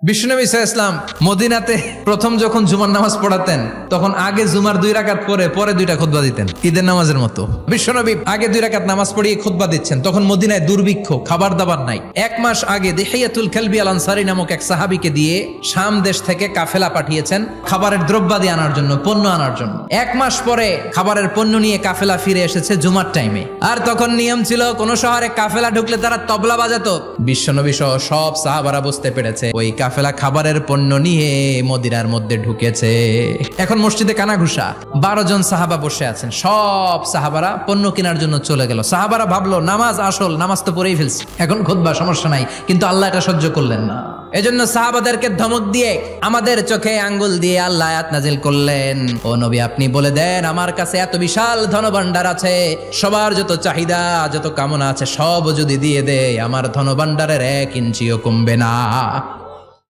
বিশ্বনবী সাল্লাল্লাহু আলাইহি ওয়াসাল্লাম মদিনাতে প্রথম যখন জুমার নামাজ পড়াতেন তখন আগে জুমার 2 রাকাত পরে 2টা খুতবা দিতেন, ঈদের নামাজের মতো। বিশ্বনবী আগে 2 রাকাত নামাজ পড়িয়ে খুতবা দিচ্ছেন, তখন মদিনায় দুর্ভিক্ষ, খাবার দাবার নাই। 1 মাস আগে দিহিয়াতুল কালবি আল আনসারী নামক এক সাহাবীকে দিয়ে শাম দেশ থেকে কাফেলা পাঠিয়েছেন খাবারের দ্রব্যাদি আনার জন্য, পণ্য আনার জন্য। 1 মাস পরে খাবারের পণ্য নিয়ে কাফেলা ফিরে এসেছে জুমার টাইমে। আর তখন নিয়ম ছিল কোন শহরে কাফেলা ঢুকলে তারা তবলা বাজাতো। বিশ্বনবী সহ সব সাহাবারা বুঝতে পেরেছে ওই কাফেলা খাবারের পণ্য নিয়ে মদিনার মধ্যে ঢুকেছে। এখন মসজিদে কানাঘুষা, 12 জন সাহাবা বসে আছেন, সব সাহাবারা পণ্য কেনার জন্য চলে গেল। সাহাবারা ভাবলো নামাজ আসল, নামাজ তো পড়েই ফেলছি, এখন খুতবা সমস্যা নাই, কিন্তু আল্লাহ এটা সহ্য করলেন না। এজন্য সাহাবাদেরকে ধমক দিয়ে আমাদের চোখে আঙ্গুল দিয়ে আল্লাহ আয়াত নাজিল করলেন, ও নবী আপনি বলে দেন আমার কাছে এত বিশাল ধনভাণ্ডার আছে, সবার যত চাহিদা যত কামনা আছে সব যদি দিয়ে দেয় আমার ধনভাণ্ডারের 1 ইঞ্চিও কমবে না।